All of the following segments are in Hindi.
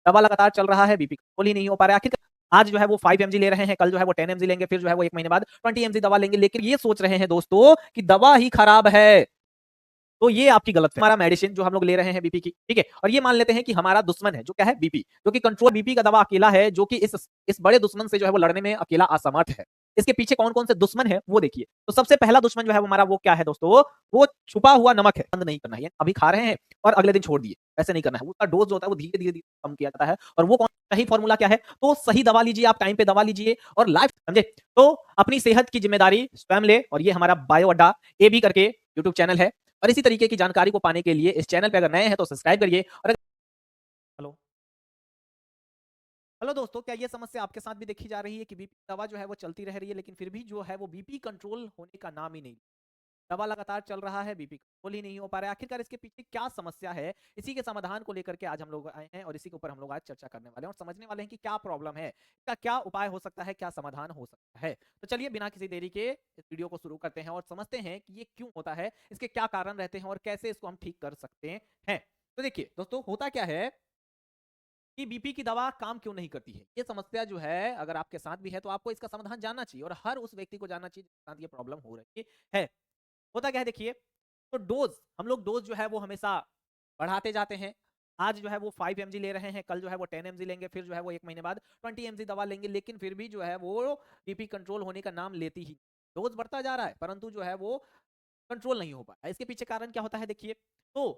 दवा लगातार चल रहा है, बीपी कंट्रोल ही नहीं हो पा रहा है। आखिर आज जो है वो 5 एमजी ले रहे हैं, कल जो है वो 10 एमजी लेंगे, फिर जो है वो 1 महीने बाद 20 एमजी दवा लेंगे, लेकिन ये सोच रहे हैं दोस्तों कि दवा ही खराब है। तो ये आपकी गलत हमारा मेडिसिन जो हम लोग ले रहे हैं बीपी की, ठीक है, और ये मान लेते हैं कि हमारा दुश्मन है जो क्या है बीपी, जो कि कंट्रोल बीपी का दवा अकेला है, जो कि इस बड़े दुश्मन से जो है वो लड़ने में अकेला असमर्थ है। इसके पीछे कौन कौन से दुश्मन है वो देखिए। तो सबसे पहला दुश्मन जो है वो हमारा वो क्या है दोस्तों, वो छुपा हुआ नमक है। बंद नहीं करना है, अभी खा रहे हैं और अगले दिन छोड़ दिए, ऐसे नहीं करना है। उसका डोज जो होता है वो धीरे धीरे कम किया जाता है, और वो कौन सही फॉर्मूला क्या है, तो सही दवा लीजिए, आप टाइम पे दवा लीजिए और लाइफ समझे। तो अपनी सेहत की जिम्मेदारी स्वयं ले, और ये हमारा बायो अड्डा ए बी करके यूट्यूब चैनल है, और इसी तरीके की जानकारी को पाने के लिए इस चैनल पे अगर नए हैं तो सब्सक्राइब करिए। और हेलो हेलो दोस्तों, क्या ये समस्या आपके साथ भी देखी जा रही है कि बीपी दवा जो है वो चलती रह रही है, लेकिन फिर भी जो है वो बीपी कंट्रोल होने का नाम ही नहीं। दवा लगातार चल रहा है, बीपी कंट्रोल ही नहीं हो पा रहा है। आखिरकार इसके पीछे क्या समस्या है, इसी के समाधान को लेकर के आज हम लोग आए हैं, और इसी के ऊपर हम लोग आज चर्चा करने वाले हैं और समझने वाले हैं कि क्या प्रॉब्लम है, इसका क्या उपाय हो सकता है, क्या समाधान हो सकता है। तो चलिए बिना किसी देरी के इस वीडियो को शुरू करते हैं और समझते हैं कि ये क्यों होता है, इसके क्या कारण रहते हैं और कैसे इसको हम ठीक कर सकते हैं। तो देखिए दोस्तों, होता क्या है कि बीपी की दवा काम क्यों नहीं करती है। ये समस्या जो है अगर आपके साथ भी है तो आपको इसका समाधान जानना चाहिए, और हर उस व्यक्ति को जानना चाहिए जिसके साथ ये प्रॉब्लम हो रही है। होता क्या है देखिए, तो डोज हम लोग डोज जो है वो हमेशा बढ़ाते जाते हैं। आज जो है वो 5 एमजी ले रहे हैं, कल जो है वो 10 एमजी लेंगे, फिर जो है वो 1 महीने बाद 20 एमजी दवा लेंगे, लेकिन फिर भी जो है वो बीपी कंट्रोल होने का नाम लेती ही। डोज बढ़ता जा रहा है परंतु जो है वो कंट्रोल नहीं हो पा रहा है। इसके पीछे कारण क्या होता है देखिए। तो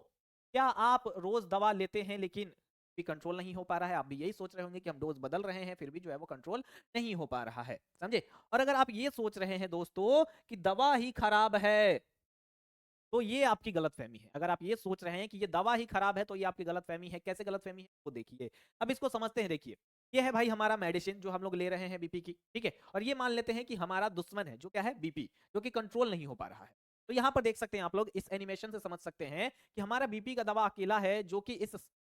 क्या आप रोज दवा लेते हैं लेकिन भी कंट्रोल नहीं हो पा रहा है, आप भी यही सोच रहे होंगे कि हम डोज बदल रहे हैं फिर भी जो है वो कंट्रोल नहीं हो पा रहा है, समझे। और अगर आप ये सोच रहे हैं दोस्तों कि दवा ही खराब है, तो ये आपकी गलतफहमी है। अगर आप ये सोच रहे हैं कि ये दवा ही खराब है तो ये आपकी गलतफहमी है। कैसे गलतफहमी है वो देखिए, अब इसको समझते हैं। देखिए, ये है भाई हमारा मेडिसिन जो हम लोग ले रहे हैं बीपी की, ठीक है, और ये मान लेते हैं कि हमारा दुश्मन है जो क्या है बीपी, जो कि कंट्रोल नहीं हो पा रहा है। तो यहां पर देख सकते हैं आप लोग, इस एनिमेशन से समझ सकते हैं कि हमारा बीपी का दवा अकेला है, जो कि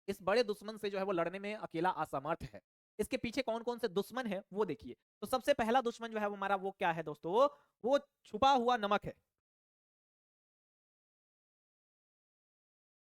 इस बड़े दुश्मन से जो है वो लड़ने में अकेला असमर्थ है। इसके पीछे कौन कौन से दुश्मन है वो देखिए। तो सबसे पहला दुश्मन जो है वो हमारा वो क्या है दोस्तों, वो छुपा हुआ नमक है।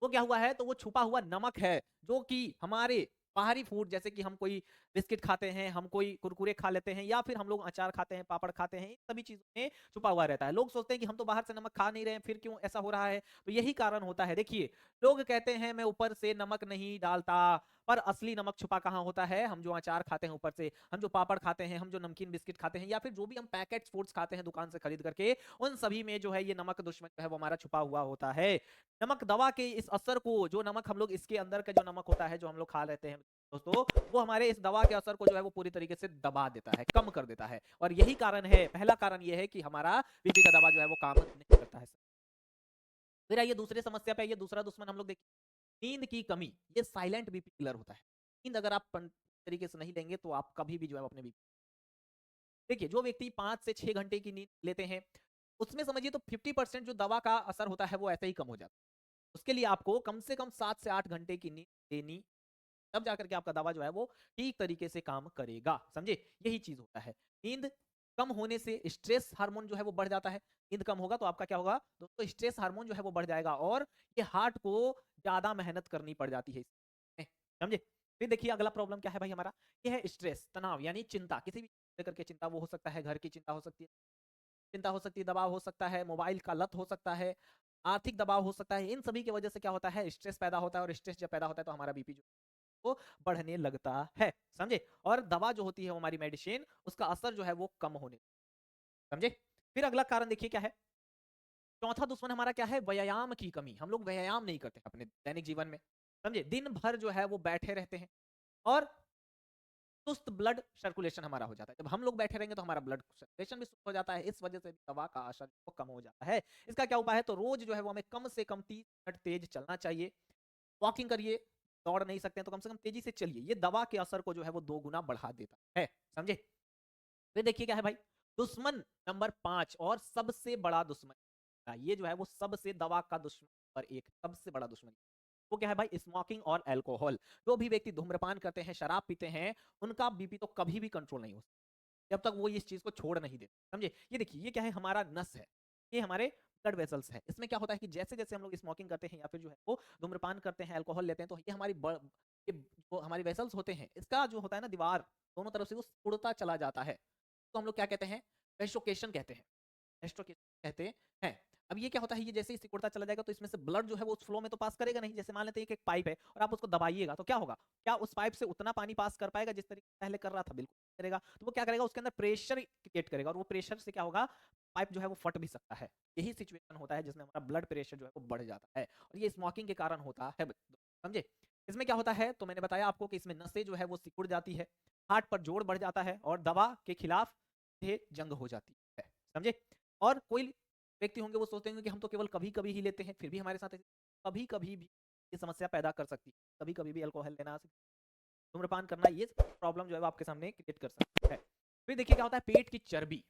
वो क्या हुआ है, तो वो छुपा हुआ नमक है, जो कि हमारे बाहरी फूड जैसे कि हम कोई बिस्किट खाते हैं, हम कोई कुरकुरे खा लेते हैं, या फिर हम लोग अचार खाते हैं, पापड़ खाते हैं, इन सभी चीजों में छुपा हुआ रहता है। लोग सोचते हैं कि हम तो बाहर से नमक खा नहीं रहे हैं, फिर क्यों ऐसा हो रहा है। तो यही कारण होता है। देखिए, लोग कहते हैं मैं ऊपर से नमक नहीं डालता, पर असली नमक छुपा कहाँ होता है। हम जो अचार खाते हैं ऊपर से, हम जो पापड़ खाते हैं, हम जो नमकीन बिस्किट खाते हैं, या फिर जो भी हम पैकेट फूड्स खाते हैं दुकान से खरीद करके, उन सभी में जो है ये नमक दुश्मन जो है वो हमारा छुपा हुआ होता है। नमक दवा के इस असर को, जो नमक हम लोग इसके अंदर का जो नमक होता है जो हम लोग खा लेते हैं दोस्तों, वो हमारे इस दवा के असर को जो है वो पूरी तरीके से दबा देता है, कम कर देता है। और यही कारण है, पहला कारण ये है कि हमारा बीपी का दवा जो है वो काम नहीं करता है। फिर आइए दूसरे समस्या पे, ये दूसरा दुश्मन हम लोग देखिए, नींद की कमी। ये साइलेंट बीपी किलर होता है। नींद अगर आप तरीके से नहीं लेंगे तो आप कभी भी जो है अपने बीपी, देखिए जो व्यक्ति 5 से 6 घंटे की नींद लेते हैं, उसमें समझिए तो 50% जो दवा का असर होता है वो ऐसे ही कम हो जाता है। उसके लिए आपको कम से कम 7 से 8 घंटे की नींद लेनी, तब जाकर के आपका दवा जो है वो ठीक तरीके से काम करेगा, समझे। यही चीज होता है। नींद कम होने से स्ट्रेस हार्मोन जो है वो बढ़ जाता है। नींद कम होगा तो आपका क्या होगा दोस्तों, स्ट्रेस हार्मोन जो है वो बढ़ जाएगा, और ये हार्ट को ज्यादा मेहनत करनी पड़ जाती है इसमें, समझे। फिर देखिए अगला प्रॉब्लम क्या है भाई हमारा, ये है स्ट्रेस, तनाव, यानी चिंता। किसी भी लेकर के चिंता, वो हो सकता है घर की चिंता हो सकती है, चिंता हो सकती है, दबाव हो सकता है, मोबाइल का लत हो सकता है, आर्थिक दबाव हो सकता है। इन सभी की वजह से क्या होता है, स्ट्रेस पैदा होता है, और स्ट्रेस जब पैदा होता है तो हमारा बीपी जो वो बढ़ने लगता है, समझे। और दवा जो होती है हमारी मेडिसिन, उसका असर जो है वो कम होने, समझे। फिर अगला कारण देखिए क्या है, चौथा दुश्मन हमारा क्या है, व्यायाम की कमी। हम लोग व्यायाम नहीं करते अपने दैनिक जीवन में, समझे। दिन भर जो है वो बैठे रहते हैं, और सुस्त ब्लड सर्कुलेशन हमारा हो जाता है। जब हम लोग बैठे रहेंगे तो हमारा ब्लड सर्कुलेशन भी सुस्त हो जाता है, इस वजह से भी दवा का असर वो कम हो जाता है। इसका क्या उपाय है, तो रोज जो है वो हमें कम से कम 30 मिनट तेज चलना चाहिए, वॉकिंग करिए। दौड़ नहीं सकते हैं तो कम से कम तेजी से चलिए, ये दवा के असर को जो है वो 2 गुना बढ़ा देता है, समझे। फिर देखिए क्या है भाई, दुश्मन नंबर 5 और सबसे बड़ा दुश्मन, ये जो है वो सबसे दवा का दुश्मन नंबर 1, सबसे बड़ा दुश्मन, वो क्या है भाई, स्मोकिंग और अल्कोहल। जो भी व्यक्ति धूम्रपान करते हैं, शराब पीते हैं, उनका बीपी तो कभी भी कंट्रोल नहीं हो सकता जब तक वो इस चीज को छोड़ नहीं देते, समझे। ये देखिए, ये क्या है, हमारा नस है, ये हमारे ब्लड वेसल्स है। इसमें क्या होता है कि जैसे जैसे हम लोग स्मोकिंग करते हैं या फिर जो है वो धूम्रपान करते हैं, अल्कोहल लेते हैं, तो ये हमारी ये जो हमारी वेसल्स होते हैं, इसका जो होता है ना दीवार, दोनों तरफ से वो उड़ता चला जाता है, तो हम लोग क्या कहते हैं, वेस्टोकेशन कहते हैं, वेस्टोकेशन कहते हैं। अब ये क्या होता है, ये जैसे ही सिकुड़ता चला जाएगा तो इसमें से ब्लड जो है वो उस फ्लो में तो पास करेगा नहीं। जैसे मान लेते हैं कि एक पाइप है और आप उसको दबाइएगा तो क्या होगा, क्या उस पाइप से उतना पानी पास कर पाएगा जिस तरीके से पहले कर रहा था? बिल्कुल नहीं करेगा। तो वो क्या करेगा, उसके अंदर प्रेशर क्रिएट करेगा और वो प्रेशर से क्या होगा, पाइप जो है वो फट भी सकता है। यही सिचुएशन होता है जिसमें हमारा ब्लड प्रेशर जो है वो बढ़ जाता है, और ये स्मोकिंग के कारण होता है, समझे। इसमें क्या होता है, तो मैंने बताया आपको कि इसमें नसें जो है वो सिकुड़ जाती है, हार्ट पर जोर बढ़ जाता है और दवा के खिलाफ जंग हो जाती है, समझे। और कोई व्यक्ति होंगे वो सोचते होंगे कि हम तो केवल कभी कभी ही लेते हैं, फिर भी हमारे साथ कभी कभी भी ये समस्या पैदा कर सकती है। कभी कभी भी अल्कोहल लेना, धूम्रपान करना, ये प्रॉब्लम जो है वो आपके सामने क्रिएट कर सकता है। फिर देखिए क्या होता है, पेट की चर्बी।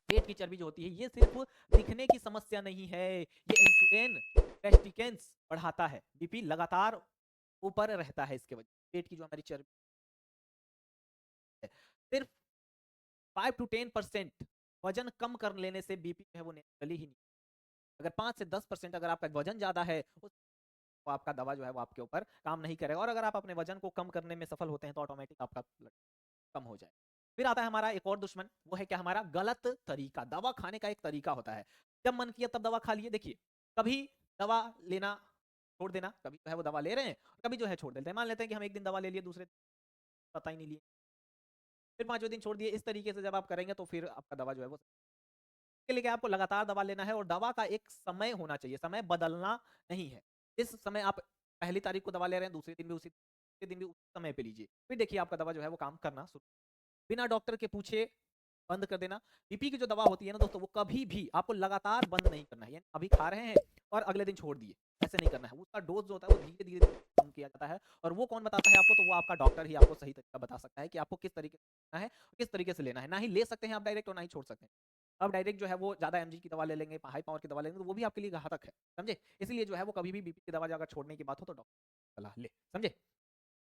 पेट की चर्बी जो होती है ये सिर्फ दिखने की समस्या नहीं है, ये इंसुलिन रेजिस्टेंस बढ़ाता है, बीपी लगातार ऊपर रहता है इसके वजह। पेट की जो हमारी चर्बी है, सिर्फ 5 to 10% वजन कम कर लेने से बीपी जो है वो नेचुरली ही नहीं। अगर 5 से 10% अगर आपका वजन ज्यादा है तो आपका दवा जो है वो आपके ऊपर काम नहीं करेगा। और अगर आप अपने वजन को कम करने में सफल होते हैं तो ऑटोमेटिक आपका ब्लड कम हो जाए। फिर आता है हमारा एक और दुश्मन, वो है क्या, हमारा गलत तरीका। दवा खाने का एक तरीका होता है, जब मन किया तब दवा खा लिए। देखिए कभी दवा लेना छोड़ देना, कभी जो है वो दवा ले रहे हैं, कभी जो है छोड़ देते हैं। मान लेते हैं कि हम एक दिन दवा ले लिए, दूसरे पता ही नहीं लिए, फिर 5वें दिन छोड़ दिए। इस तरीके से जब आप करेंगे तो फिर आपका दवा जो है वो, इसके लिए आपको लगातार दवा लेना है और दवा का एक समय होना चाहिए, समय बदलना नहीं है। इस समय आप पहली तारीख को दवा ले रहे हैं, दूसरे दिन भी उसी दिन भी उस समय पे लीजिए, फिर देखिए आपका दवा जो है वो काम करना शुरू। बिना डॉक्टर के पूछे बंद कर देना। बीपी की जो दवा होती है ना दोस्तों, वो कभी भी आपको लगातार बंद नहीं करना है, यानी अभी खा रहे हैं और अगले दिन छोड़ दिए, ऐसे नहीं करना है। उसका डोज जो होता है वो धीरे धीरे कम किया जाता है, और वो कौन बताता है आपको, तो वो आपका डॉक्टर ही आपको सही तरीका बता सकता है कि आपको किस तरीके से लेना है, किस तरीके से लेना है। ना ही ले सकते हैं आप डायरेक्ट और ना ही छोड़ सकते हैं। अब डायरेक्ट जो है वो ज्यादा एमजी की दवा ले लेंगे, हाई पावर की दवा लेंगे, तो वो भी आपके लिए घातक है, समझे। इसलिए जो है वो कभी भी बीपी की दवा अगर छोड़ने की बात हो तो डॉक्टर सलाह ले, समझे।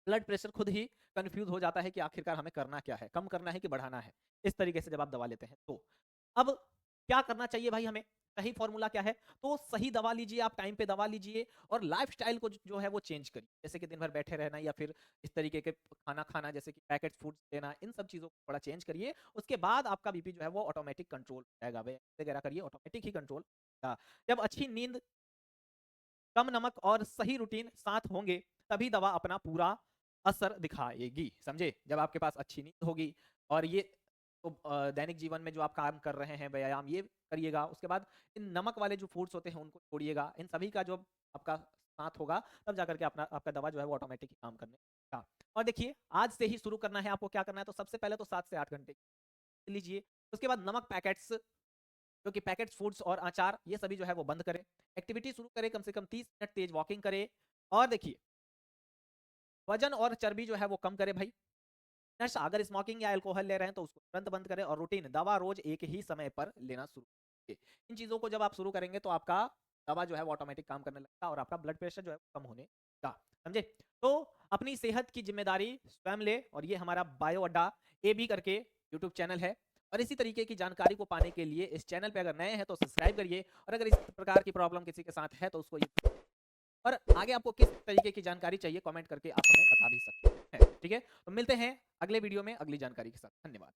ब्लड प्रेशर खुद ही कंफ्यूज हो जाता है कि आखिरकार हमें करना क्या है, कम करना है कि बढ़ाना है, इस तरीके से जब आप दवा लेते हैं तो। अब क्या करना चाहिए भाई हमें, सही फॉर्मूला क्या है, तो सही दवा लीजिए, आप टाइम पे दवा लीजिए और लाइफस्टाइल को जो है वो चेंज करिए। जैसे कि दिन भर बैठे रहना या फिर इस तरीके के खाना खाना, जैसे कि पैकेट फूड लेना, इन सब चीज़ों को थोड़ा चेंज करिए। उसके बाद आपका बीपी जो है वो ऑटोमेटिक कंट्रोल हो जाएगा, वगैरह करिए, ऑटोमेटिक ही कंट्रोल। जब अच्छी नींद, कम नमक और सही रूटीन साथ होंगे तभी दवा अपना पूरा असर दिखाएगी, समझे। जब आपके पास अच्छी नींद होगी और ये तो दैनिक जीवन में जो आप काम कर रहे हैं, व्यायाम ये करिएगा, उसके बाद इन नमक वाले जो फूड्स होते हैं उनको छोड़िएगा, इन सभी का जो आपका साथ होगा तब जाकर के अपना आपका दवा जो है वो ऑटोमेटिक ही काम करने का। और देखिए आज से ही शुरू करना है आपको, क्या करना है, तो सबसे पहले तो 7 से 8 घंटे लीजिए। उसके बाद नमक पैकेट्स, जो कि पैकेट फूड्स और अचार, ये सभी जो है वो बंद करें। एक्टिविटी शुरू करें, कम से कम 30 मिनट तेज वॉकिंग करें। और देखिए वजन और चर्बी जो है वो कम करे भाई। नशा, अगर स्मोकिंग या अल्कोहल ले रहे हैं तो उसको तुरंत बंद करें। और रूटीन, दवा रोज एक ही समय पर लेना शुरू करें। इन चीजों को जब आप शुरू करेंगे तो आपका दवा जो है वो ऑटोमेटिक काम करने लगता है और आपका ब्लड प्रेशर जो है कम होने का, समझे। तो अपनी सेहत की जिम्मेदारी स्वयं ले। और ये हमारा बायो अड्डा ए बी करके यूट्यूब चैनल है, और इसी तरीके की जानकारी को पाने के लिए इस चैनल पे अगर नए हैं तो सब्सक्राइब करिए। और अगर इस प्रकार की प्रॉब्लम किसी के साथ है तो उसको और आगे आपको किस तरीके की जानकारी चाहिए कमेंट करके आप हमें बता भी सकते हैं, ठीक है। तो मिलते हैं अगले वीडियो में अगली जानकारी के साथ। धन्यवाद।